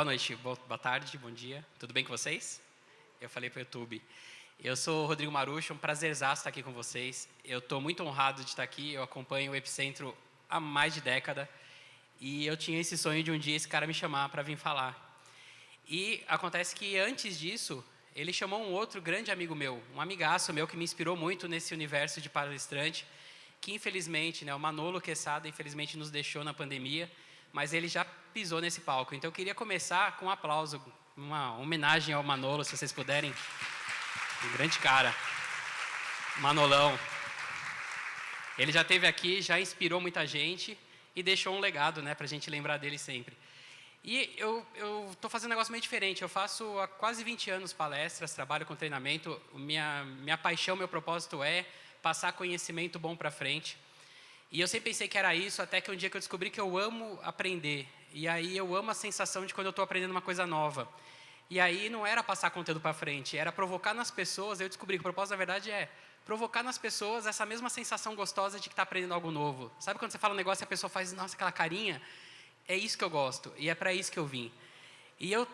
noite, boa tarde, bom dia. Tudo bem com vocês? Eu falei para o YouTube. Eu sou o Rodrigo Marucho, um prazerzaço estar aqui com vocês. Eu estou muito honrado de estar aqui. Eu acompanho o Epicentro há mais de década. E eu tinha esse sonho de um dia esse cara me chamar para vir falar. E acontece que antes disso, ele chamou um outro grande amigo meu, um amigaço meu que me inspirou muito nesse universo de palestrante, que infelizmente, o Manolo Quesada, infelizmente nos deixou na pandemia, mas ele já pisou nesse palco. Então eu queria começar com um aplauso, uma homenagem ao Manolo, se vocês puderem. Um grande cara, Manolão. Ele já esteve aqui, já inspirou muita gente e deixou um legado, para a gente lembrar dele sempre. E eu estou fazendo um negócio meio diferente. Eu faço há quase 20 anos palestras, trabalho com treinamento. Minha paixão, meu propósito é passar conhecimento bom para frente. E eu sempre pensei que era isso, até que um dia que eu descobri que eu amo aprender. E aí eu amo a sensação de quando eu estou aprendendo uma coisa nova. E aí não era passar conteúdo para frente, era provocar nas pessoas. Eu descobri que o propósito, na verdade, é provocar nas pessoas essa mesma sensação gostosa de que está aprendendo algo novo. Sabe quando você fala um negócio e a pessoa faz, nossa, aquela carinha? É isso que eu gosto, e é para isso que eu vim. E eu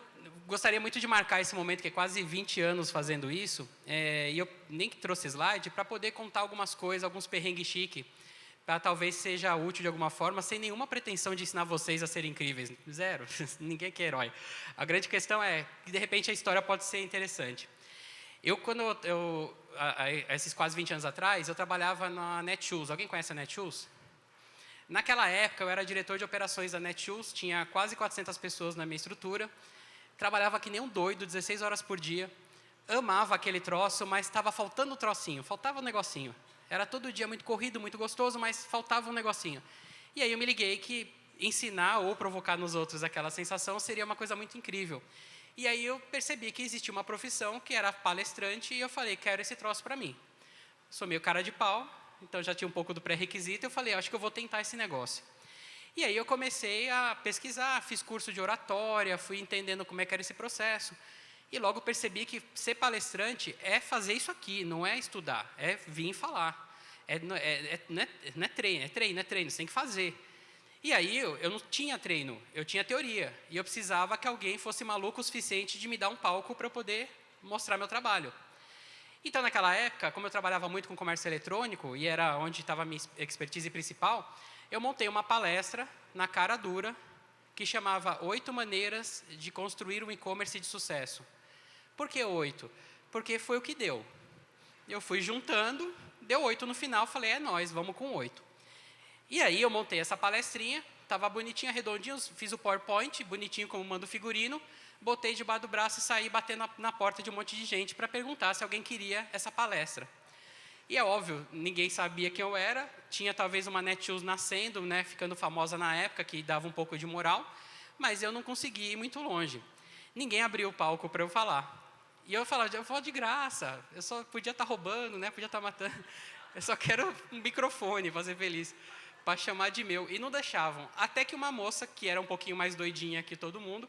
gostaria muito de marcar esse momento, que é quase 20 anos fazendo isso, e eu nem que trouxe slide, para poder contar algumas coisas, alguns perrengues chique, para talvez seja útil de alguma forma, sem nenhuma pretensão de ensinar vocês a serem incríveis. Zero, ninguém aqui é herói. A grande questão é que, de repente, a história pode ser interessante. Esses quase 20 anos atrás, eu trabalhava na Netshoes. Alguém conhece a Netshoes? Naquela época, eu era diretor de operações da Netshoes, tinha quase 400 pessoas na minha estrutura, trabalhava que nem um doido, 16 horas por dia, amava aquele troço, mas estava faltando um trocinho, faltava um negocinho. Era todo dia muito corrido, muito gostoso, mas faltava um negocinho. E aí eu me liguei que ensinar ou provocar nos outros aquela sensação seria uma coisa muito incrível. E aí eu percebi que existia uma profissão que era palestrante e eu falei, quero esse troço para mim. Sou meio cara de pau, então já tinha um pouco do pré-requisito, eu falei, acho que eu vou tentar esse negócio. E aí eu comecei a pesquisar, fiz curso de oratória, fui entendendo como é que era esse processo. E logo percebi que ser palestrante é fazer isso aqui, não é estudar, é vir falar. Não é treino, você tem que fazer. E aí eu não tinha treino, eu tinha teoria. E eu precisava que alguém fosse maluco o suficiente de me dar um palco para eu poder mostrar meu trabalho. Então, naquela época, como eu trabalhava muito com comércio eletrônico, e era onde estava a minha expertise principal, eu montei uma palestra na cara dura, que chamava 8 maneiras de construir um e-commerce de sucesso. Por que 8? Porque foi o que deu. Eu fui juntando, deu 8 no final, falei, é nóis, vamos com 8. E aí eu montei essa palestrinha, estava bonitinha, redondinha, fiz o PowerPoint, bonitinho como manda o figurino, botei debaixo do braço e saí batendo na porta de um monte de gente para perguntar se alguém queria essa palestra. E é óbvio, ninguém sabia quem eu era, tinha talvez uma Netshoes nascendo, ficando famosa na época, que dava um pouco de moral, mas eu não consegui ir muito longe. Ninguém abriu o palco para eu falar. E eu falava, eu vou de graça, eu só podia estar roubando, podia estar matando, eu só quero um microfone para ser feliz, para chamar de meu. E não deixavam. Até que uma moça, que era um pouquinho mais doidinha que todo mundo,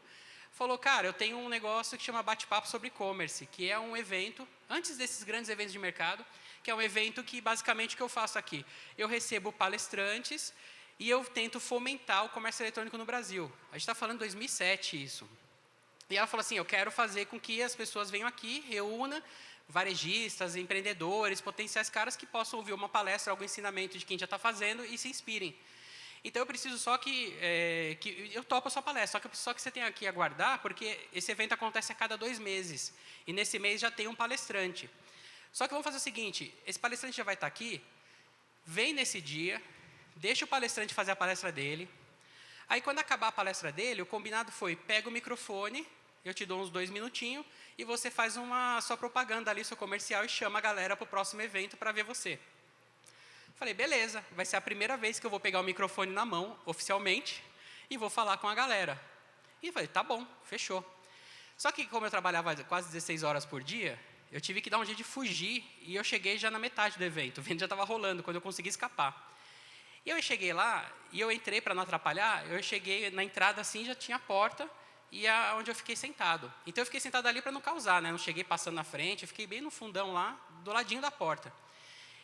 falou, cara, eu tenho um negócio que chama Bate-Papo sobre E-Commerce, que é um evento, antes desses grandes eventos de mercado, que é um evento que, basicamente, o que eu faço aqui? Eu recebo palestrantes e eu tento fomentar o comércio eletrônico no Brasil. A gente está falando de 2007, isso. E ela falou assim, eu quero fazer com que as pessoas venham aqui, reúna varejistas, empreendedores, potenciais caras que possam ouvir uma palestra, algum ensinamento de quem já está fazendo e se inspirem. Então, eu preciso só que eu topo a sua palestra, só que eu preciso só que você tenha que aguardar, porque esse evento acontece a cada 2 meses. E nesse mês já tem um palestrante. Só que vamos fazer o seguinte, esse palestrante já vai estar aqui, vem nesse dia, deixa o palestrante fazer a palestra dele. Aí, quando acabar a palestra dele, o combinado foi, pega o microfone, eu te dou uns 2 minutinhos, e você faz uma sua propaganda ali, seu comercial, e chama a galera para o próximo evento para ver você. Falei, beleza, vai ser a primeira vez que eu vou pegar o microfone na mão, oficialmente, e vou falar com a galera. E falei, tá bom, fechou. Só que, como eu trabalhava quase 16 horas por dia, eu tive que dar um jeito de fugir, e eu cheguei já na metade do evento, o evento já estava rolando, quando eu consegui escapar. E eu cheguei lá, e eu entrei para não atrapalhar, eu cheguei na entrada assim, já tinha a porta, e onde eu fiquei sentado. Então eu fiquei sentado ali para não causar, não cheguei passando na frente, eu fiquei bem no fundão lá, do ladinho da porta.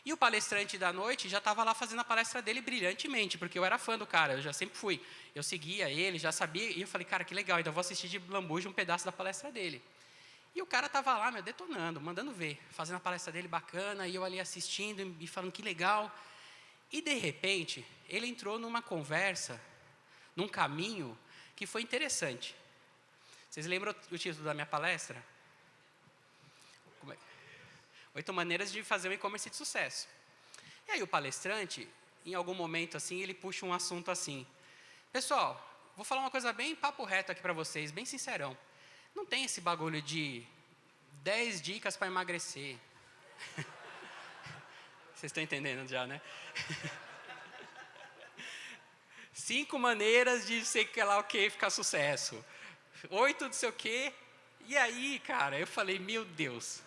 E o palestrante da noite já estava lá fazendo a palestra dele brilhantemente, porque eu era fã do cara, eu já sempre fui. Eu seguia ele, já sabia, e eu falei, cara, que legal, ainda vou assistir de lambuja um pedaço da palestra dele. E o cara estava lá, detonando, mandando ver, fazendo a palestra dele bacana, e eu ali assistindo e falando que legal. E, de repente, ele entrou numa conversa, num caminho que foi interessante. Vocês lembram o título da minha palestra? 8 maneiras de fazer um e-commerce de sucesso. E aí o palestrante, em algum momento assim, ele puxa um assunto assim. Pessoal, vou falar uma coisa bem papo reto aqui para vocês, bem sincerão. Não tem esse bagulho de 10 dicas para emagrecer. Vocês estão entendendo já, né? 5 maneiras de sei que lá o que ficar sucesso. 8 não sei o quê. E aí, cara, eu falei, meu Deus.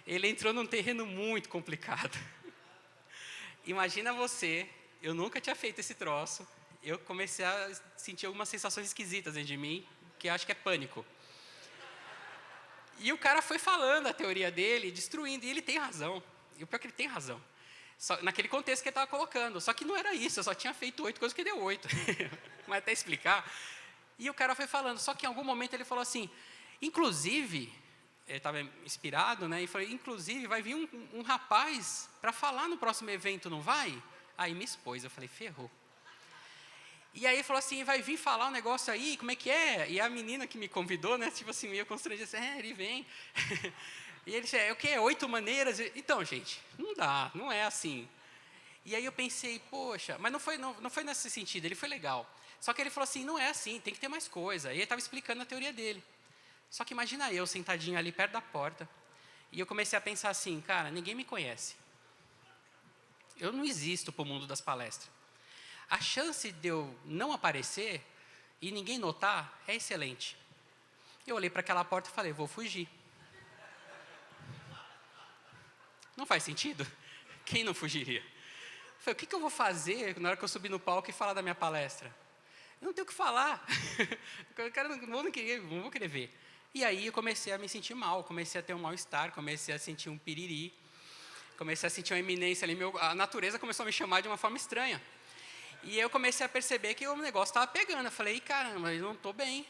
Ele entrou num terreno muito complicado. Imagina você, eu nunca tinha feito esse troço. Eu comecei a sentir algumas sensações esquisitas dentro de mim, que eu acho que é pânico. E o cara foi falando a teoria dele, destruindo, e ele tem razão. E o pior é que ele tem razão. Só, naquele contexto que ele estava colocando. Só que não era isso, eu só tinha feito 8 coisas que deu 8. Mas até explicar. E o cara foi falando, só que em algum momento ele falou assim, inclusive, ele estava inspirado, né? E falou, inclusive, vai vir um rapaz para falar no próximo evento, não vai? Aí me expôs, eu falei, ferrou. E aí ele falou assim, vai vir falar um negócio aí, como é que é? E a menina que me convidou, né? Tipo assim, meio constrangida, assim, ele vem. E ele disse, o quê? 8 maneiras? Então, gente, não dá, não é assim. E aí eu pensei, poxa, mas não foi nesse sentido, ele foi legal. Só que ele falou assim, não é assim, tem que ter mais coisa. E ele estava explicando a teoria dele. Só que imagina eu sentadinho ali perto da porta, e eu comecei a pensar assim, cara, ninguém me conhece. Eu não existo para o mundo das palestras. A chance de eu não aparecer e ninguém notar é excelente. Eu olhei para aquela porta e falei, vou fugir. Não faz sentido? Quem não fugiria? Eu falei, o que eu vou fazer na hora que eu subir no palco e falar da minha palestra? Eu não tenho o que falar. O cara não vou querer ver. E aí eu comecei a me sentir mal, comecei a ter um mal-estar, comecei a sentir um piriri, comecei a sentir uma eminência ali, a natureza começou a me chamar de uma forma estranha. E eu comecei a perceber que o negócio estava pegando. Eu falei, caramba, eu não estou bem.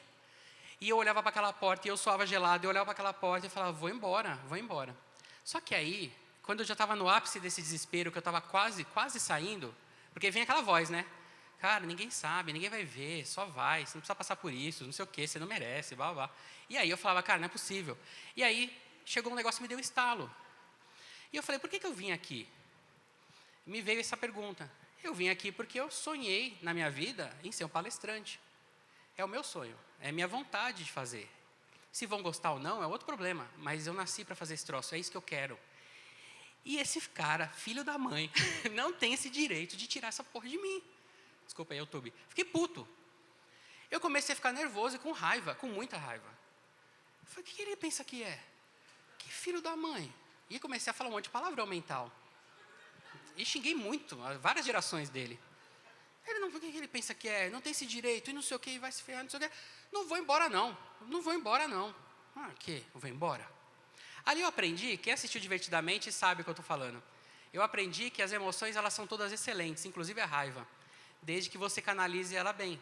E eu olhava para aquela porta e eu suava gelado, eu olhava para aquela porta e falava, vou embora. Só que aí, quando eu já estava no ápice desse desespero, que eu estava quase saindo, porque vem aquela voz, né? Cara, ninguém sabe, ninguém vai ver, só vai, você não precisa passar por isso, não sei o quê, você não merece, blá, blá. E aí eu falava, cara, não é possível. E aí chegou um negócio e me deu um estalo. E eu falei, por que eu vim aqui? Me veio essa pergunta. Eu vim aqui porque eu sonhei na minha vida em ser um palestrante. É o meu sonho, é a minha vontade de fazer. Se vão gostar ou não, é outro problema, mas eu nasci para fazer esse troço, é isso que eu quero. E esse cara, filho da mãe, não tem esse direito de tirar essa porra de mim. Desculpa aí, YouTube. Fiquei puto. Eu comecei a ficar nervoso e com raiva, com muita raiva. Eu falei, o que ele pensa que é? Que filho da mãe. E comecei a falar um monte de palavrão mental. E xinguei muito, várias gerações dele. Ele não, o que ele pensa que é? Não tem esse direito, e não sei o que, vai se ferrar, não sei o que. Não vou embora não. Ah, o quê? Eu vou embora? Ali eu aprendi, quem assistiu Divertidamente sabe o que eu estou falando. Eu aprendi que as emoções, elas são todas excelentes, inclusive a raiva, desde que você canalize ela bem.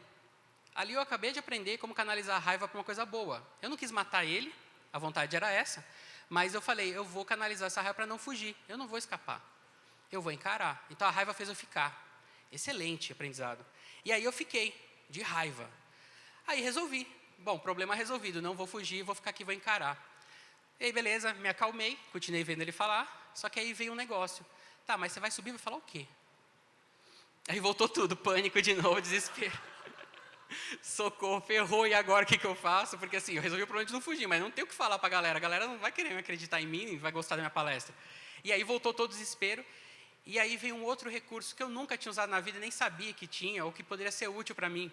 Ali eu acabei de aprender como canalizar a raiva para uma coisa boa. Eu não quis matar ele, a vontade era essa, mas eu falei, eu vou canalizar essa raiva para não fugir, eu não vou escapar. Eu vou encarar. Então a raiva fez eu ficar. Excelente aprendizado. E aí eu fiquei de raiva. Aí resolvi. Bom, problema resolvido, não vou fugir, vou ficar aqui, vou encarar. E aí beleza, me acalmei, continuei vendo ele falar, só que aí veio um negócio. Tá, mas você vai subir e vai falar o quê? Aí voltou tudo, pânico de novo, desespero. Socorro, ferrou, e agora o que eu faço? Porque assim, eu resolvi o problema de não fugir, mas não tenho o que falar para a galera não vai querer me acreditar em mim, não vai gostar da minha palestra. E aí voltou todo o desespero, e aí veio um outro recurso que eu nunca tinha usado na vida, nem sabia que tinha, ou que poderia ser útil para mim.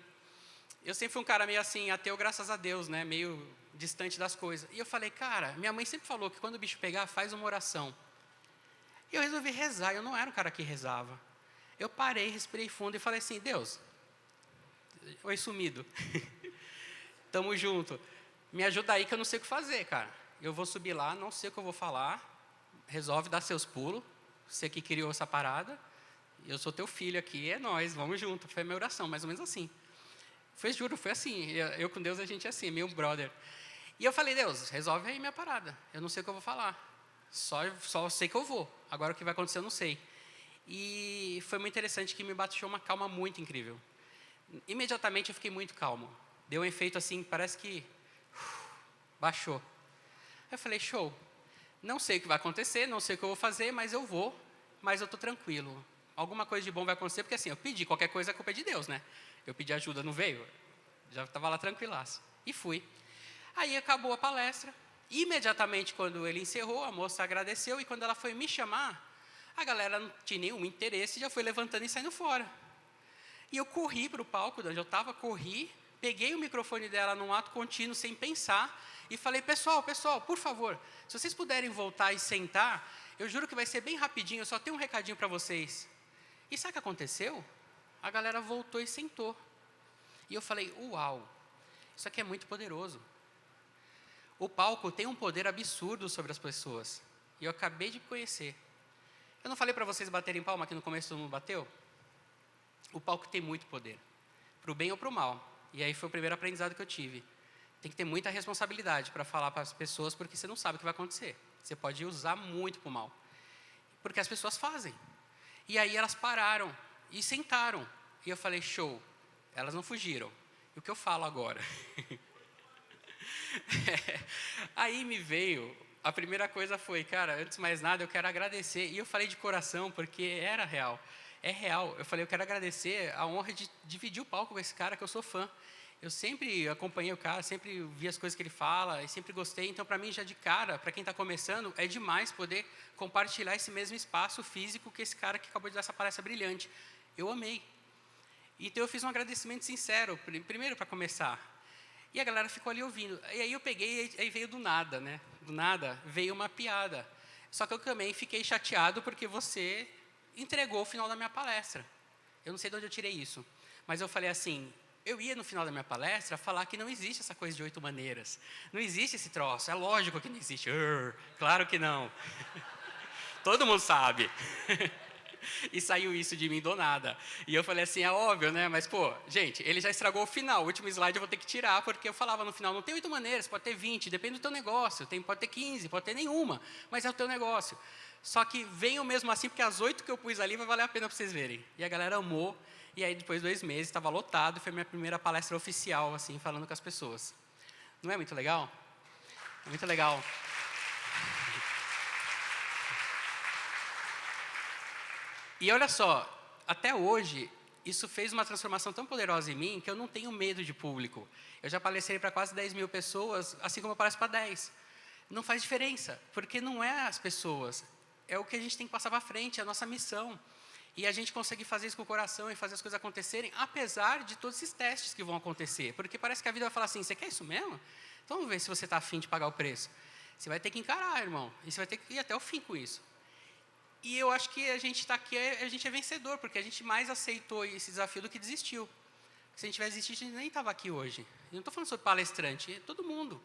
Eu sempre fui um cara meio assim, ateu, graças a Deus, né? Meio distante das coisas. E eu falei, cara, minha mãe sempre falou que quando o bicho pegar, faz uma oração. E eu resolvi rezar, eu não era um cara que rezava. Eu parei, respirei fundo e falei assim, Deus, oi sumido, tamo junto, me ajuda aí que eu não sei o que fazer, cara. Eu vou subir lá, não sei o que eu vou falar, resolve dar seus pulos, você que criou essa parada, eu sou teu filho aqui, é nós, vamos junto. Foi a minha oração, mais ou menos assim. Juro, foi assim. Eu com Deus, a gente é assim, meu brother. E eu falei, Deus, resolve aí minha parada. Eu não sei o que eu vou falar. Só sei que eu vou. Agora o que vai acontecer eu não sei. E foi muito interessante que me bateu uma calma muito incrível. Imediatamente eu fiquei muito calmo. Deu um efeito assim, parece que baixou. Eu falei, show. Não sei o que vai acontecer, não sei o que eu vou fazer, mas eu vou. Mas eu estou tranquilo. Alguma coisa de bom vai acontecer, porque assim, eu pedi, qualquer coisa a culpa é de Deus, né? Eu pedi ajuda, não veio? Já estava lá tranquilaço. E fui. Aí acabou a palestra. Imediatamente, quando ele encerrou, a moça agradeceu. E quando ela foi me chamar, a galera não tinha nenhum interesse, já foi levantando e saindo fora. E eu corri para o palco de onde eu estava, peguei o microfone dela num ato contínuo, sem pensar, e falei, pessoal, por favor, se vocês puderem voltar e sentar, eu juro que vai ser bem rapidinho, eu só tenho um recadinho para vocês. E sabe o que aconteceu? A galera voltou e sentou. E eu falei, uau, isso aqui é muito poderoso. O palco tem um poder absurdo sobre as pessoas. E eu acabei de conhecer. Eu não falei para vocês baterem palma, que no começo todo mundo bateu? O palco tem muito poder, para o bem ou para o mal. E aí foi o primeiro aprendizado que eu tive. Tem que ter muita responsabilidade para falar para as pessoas, porque você não sabe o que vai acontecer. Você pode usar muito para o mal. Porque as pessoas fazem. E aí elas pararam e sentaram. E eu falei, show. Elas não fugiram. E o que eu falo agora? Aí me veio, a primeira coisa foi, cara, antes de mais nada, eu quero agradecer. E eu falei de coração, porque era real. É real. Eu falei, eu quero agradecer a honra de dividir o palco com esse cara, que eu sou fã. Eu sempre acompanhei o cara, sempre vi as coisas que ele fala, e sempre gostei. Então, para mim, já de cara, para quem está começando, é demais poder compartilhar esse mesmo espaço físico que esse cara que acabou de dar essa palestra brilhante. Eu amei. Então, eu fiz um agradecimento sincero, primeiro para começar. E a galera ficou ali ouvindo. E aí eu peguei, aí veio do nada, né? Do nada veio uma piada. Só que eu também fiquei chateado porque você entregou o final da minha palestra. Eu não sei de onde eu tirei isso. Mas eu falei assim, eu ia no final da minha palestra falar que não existe essa coisa de 8 maneiras. Não existe esse troço. É lógico que não existe. Claro que não. Todo mundo sabe. E saiu isso de mim do nada. E eu falei assim, é óbvio, né? Mas, pô, gente, ele já estragou o final. O último slide eu vou ter que tirar, porque eu falava no final, não tem 8 maneiras, pode ter 20, depende do teu negócio. Pode ter 15, pode ter nenhuma, mas é o teu negócio. Só que venham mesmo assim, porque as 8 que eu pus ali vai valer a pena para vocês verem. E a galera amou. E aí, depois de 2 meses, estava lotado. E foi minha primeira palestra oficial, assim, falando com as pessoas. Não é muito legal? É muito legal. E olha só, até hoje, isso fez uma transformação tão poderosa em mim que eu não tenho medo de público. Eu já palestrei para quase 10 mil pessoas, assim como eu palestro para 10. Não faz diferença, porque não é as pessoas, é o que a gente tem que passar para frente, é a nossa missão. E a gente consegue fazer isso com o coração e fazer as coisas acontecerem, apesar de todos esses testes que vão acontecer. Porque parece que a vida vai falar assim, você quer isso mesmo? Então vamos ver se você está afim de pagar o preço. Você vai ter que encarar, irmão, e você vai ter que ir até o fim com isso. E eu acho que a gente está aqui, a gente é vencedor, porque a gente mais aceitou esse desafio do que desistiu. Se a gente tivesse desistido, a gente nem estava aqui hoje. Eu não estou falando sobre palestrante, é todo mundo.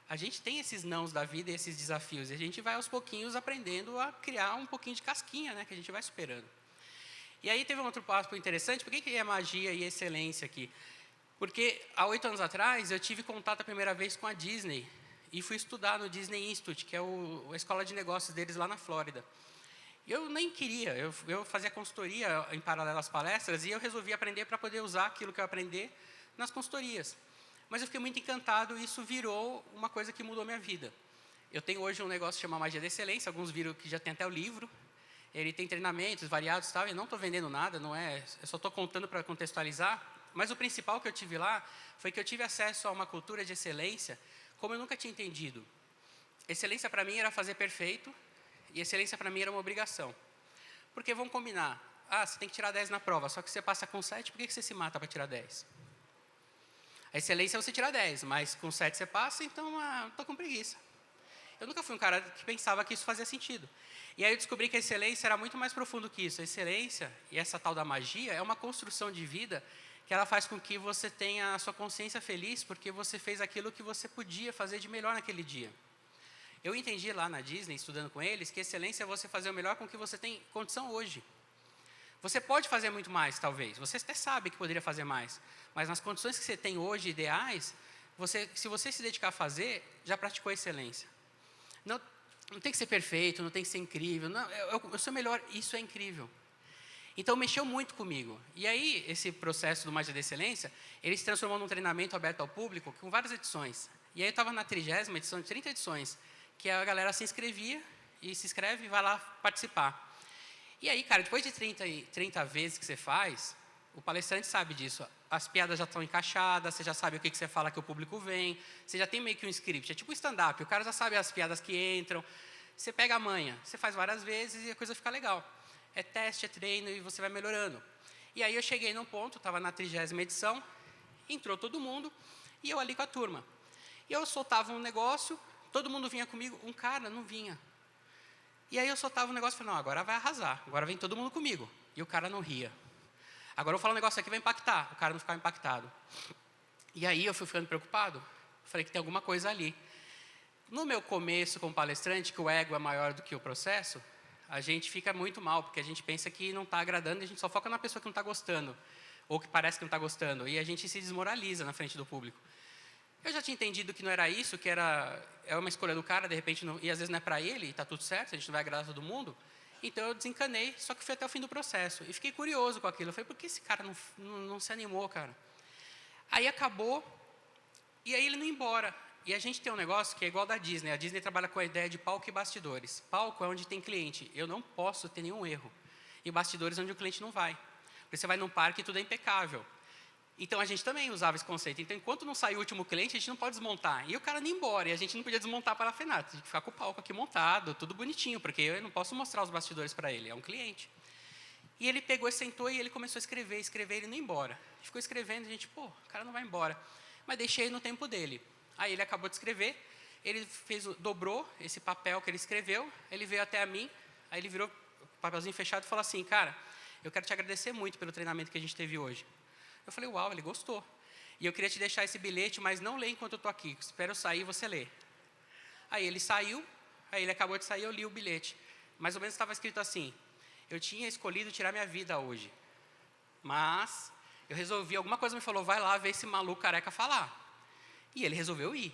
A gente tem esses nãos da vida e esses desafios, e a gente vai aos pouquinhos aprendendo a criar um pouquinho de casquinha, né, que a gente vai superando. E aí teve um outro passo interessante, por que é magia e excelência aqui? Porque há 8 anos atrás eu tive contato a primeira vez com a Disney, e fui estudar no Disney Institute, que é a escola de negócios deles lá na Flórida. Eu nem queria, eu fazia consultoria em paralelo às palestras e eu resolvi aprender para poder usar aquilo que eu aprendi nas consultorias. Mas eu fiquei muito encantado e isso virou uma coisa que mudou minha vida. Eu tenho hoje um negócio chamado Magia da Excelência, alguns viram que já tem até o livro. Ele tem treinamentos variados e tal, e não estou vendendo nada, não é, eu só estou contando para contextualizar. Mas o principal que eu tive lá foi que eu tive acesso a uma cultura de excelência como eu nunca tinha entendido. Excelência para mim era fazer perfeito, e excelência para mim era uma obrigação. Porque vamos combinar, você tem que tirar 10 na prova, só que você passa com 7, por que você se mata para tirar 10? A excelência é você tirar 10, mas com 7 você passa, então estou com preguiça. Eu nunca fui um cara que pensava que isso fazia sentido. E aí eu descobri que a excelência era muito mais profundo que isso. A excelência, e essa tal da magia, é uma construção de vida que ela faz com que você tenha a sua consciência feliz, porque você fez aquilo que você podia fazer de melhor naquele dia. Eu entendi lá na Disney, estudando com eles, que excelência é você fazer o melhor com o que você tem condição hoje. Você pode fazer muito mais, talvez. Você até sabe que poderia fazer mais. Mas nas condições que você tem hoje, ideais, se você se dedicar a fazer, já praticou excelência. Não tem que ser perfeito, não tem que ser incrível. Não, eu sou melhor, isso é incrível. Então, mexeu muito comigo. E aí, esse processo do Magia da Excelência, ele se transformou num treinamento aberto ao público, com várias edições. E aí, eu estava na 30ª edição, de 30 edições, que a galera se inscrevia, e se inscreve e vai lá participar. E aí, cara, depois de 30 vezes que você faz, o palestrante sabe disso. As piadas já estão encaixadas, você já sabe o que você fala que o público vem, você já tem meio que um script. É tipo stand-up, o cara já sabe as piadas que entram. Você pega a manha, você faz várias vezes e a coisa fica legal. É teste, é treino e você vai melhorando. E aí eu cheguei num ponto, estava na 30ª edição, entrou todo mundo e eu ali com a turma. E eu soltava um negócio, todo mundo vinha comigo, um cara não vinha. E aí eu soltava um negócio e falei, não, agora vai arrasar, agora vem todo mundo comigo. E o cara não ria. Agora eu vou falar um negócio aqui, vai impactar. O cara não ficava impactado. E aí eu fui ficando preocupado. Falei que tem alguma coisa ali. No meu começo como palestrante, que o ego é maior do que o processo, a gente fica muito mal, porque a gente pensa que não está agradando e a gente só foca na pessoa que não está gostando, ou que parece que não está gostando, e a gente se desmoraliza na frente do público. Eu já tinha entendido que não era isso, que é uma escolha do cara, de repente, e às vezes não é para ele, e está tudo certo, a gente não vai agradar todo mundo. Então eu desencanei, só que fui até o fim do processo. E fiquei curioso com aquilo. Eu falei, por que esse cara não se animou, cara? Aí acabou, e aí ele não ia embora. E a gente tem um negócio que é igual da Disney. A Disney trabalha com a ideia de palco e bastidores. Palco é onde tem cliente. Eu não posso ter nenhum erro. E bastidores é onde o cliente não vai. Porque você vai num parque e tudo é impecável. Então a gente também usava esse conceito. Então, enquanto não sair o último cliente, a gente não pode desmontar. E o cara não ia embora. E a gente não podia desmontar para a FENAT. Tinha que ficar com o palco aqui montado, tudo bonitinho, porque eu não posso mostrar os bastidores para ele. É um cliente. E ele pegou e sentou e ele começou a escrever, ele não ia embora. Ficou escrevendo, a gente, pô, o cara não vai embora. Mas deixei no tempo dele. Aí ele acabou de escrever, ele dobrou esse papel que ele escreveu, ele veio até a mim, aí ele virou o papelzinho fechado e falou assim, cara, eu quero te agradecer muito pelo treinamento que a gente teve hoje. Eu falei, uau, ele gostou. E eu queria te deixar esse bilhete, mas não lê enquanto eu estou aqui, espero eu sair e você lê. Aí ele saiu, aí ele acabou de sair, eu li o bilhete. Mais ou menos estava escrito assim, eu tinha escolhido tirar minha vida hoje, mas eu resolvi, alguma coisa me falou, vai lá ver esse maluco careca falar. E ele resolveu ir.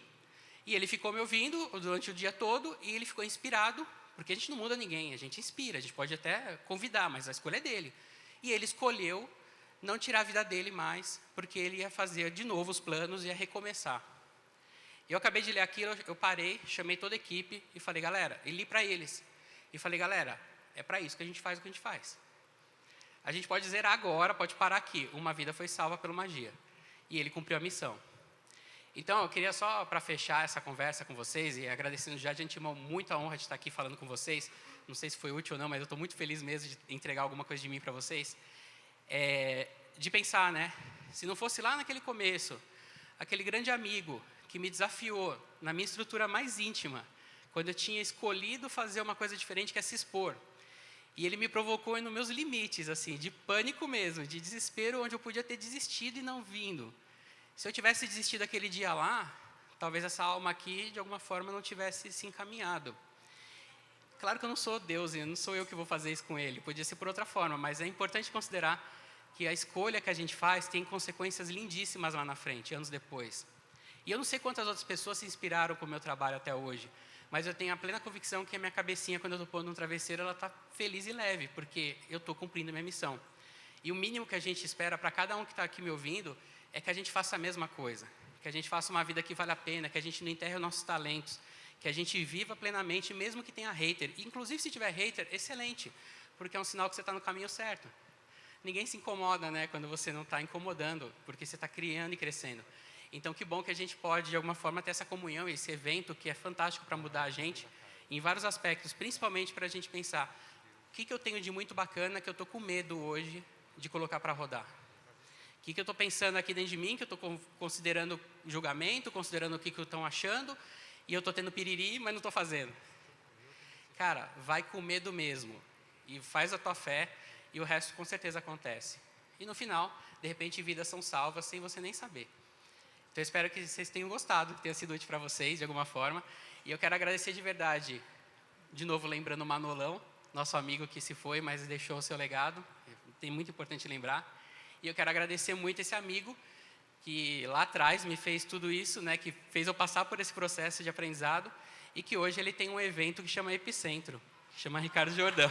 E ele ficou me ouvindo durante o dia todo e ele ficou inspirado, porque a gente não muda ninguém, a gente inspira, a gente pode até convidar, mas a escolha é dele. E ele escolheu não tirar a vida dele mais, porque ele ia fazer de novo os planos e ia recomeçar. Eu acabei de ler aquilo, eu parei, chamei toda a equipe e falei, galera, e li para eles. E falei, galera, é para isso que a gente faz o que a gente faz. A gente pode zerar agora, pode parar aqui. Uma vida foi salva pela magia. E ele cumpriu a missão. Então, eu queria só, para fechar essa conversa com vocês, e agradecendo já de antemão, muita honra de estar aqui falando com vocês. Não sei se foi útil ou não, mas eu estou muito feliz mesmo de entregar alguma coisa de mim para vocês. De pensar, né? Se não fosse lá naquele começo, aquele grande amigo que me desafiou na minha estrutura mais íntima, quando eu tinha escolhido fazer uma coisa diferente, que é se expor. E ele me provocou nos meus limites, assim, de pânico mesmo, de desespero, onde eu podia ter desistido e não vindo. Se eu tivesse desistido aquele dia lá, talvez essa alma aqui, de alguma forma, não tivesse se encaminhado. Claro que eu não sou Deus, e não sou eu que vou fazer isso com ele, podia ser por outra forma, mas é importante considerar que a escolha que a gente faz tem consequências lindíssimas lá na frente, anos depois. E eu não sei quantas outras pessoas se inspiraram com o meu trabalho até hoje, mas eu tenho a plena convicção que a minha cabecinha, quando eu estou pondo um travesseiro, ela está feliz e leve, porque eu estou cumprindo a minha missão. E o mínimo que a gente espera para cada um que está aqui me ouvindo é que a gente faça a mesma coisa, que a gente faça uma vida que vale a pena, que a gente não enterre os nossos talentos, que a gente viva plenamente, mesmo que tenha hater. Inclusive, se tiver hater, excelente, porque é um sinal que você está no caminho certo. Ninguém se incomoda, né, quando você não está incomodando, porque você está criando e crescendo. Então, que bom que a gente pode, de alguma forma, ter essa comunhão, esse evento que é fantástico para mudar a gente, em vários aspectos, principalmente para a gente pensar, o que eu tenho de muito bacana que eu estou com medo hoje de colocar para rodar? O que eu estou pensando aqui dentro de mim, que eu estou considerando julgamento, considerando o que estão achando, e eu estou tendo piriri, mas não estou fazendo. Cara, vai com medo mesmo, e faz a tua fé, e o resto com certeza acontece. E no final, de repente, vidas são salvas sem você nem saber. Então, eu espero que vocês tenham gostado, que tenha sido útil para vocês, de alguma forma. E eu quero agradecer de verdade, de novo lembrando o Manolão, nosso amigo que se foi, mas deixou o seu legado, tem muito importante lembrar. E eu quero agradecer muito esse amigo que lá atrás me fez tudo isso, né, que fez eu passar por esse processo de aprendizado e que hoje ele tem um evento que chama Epicentro, que chama Ricardo Jordão.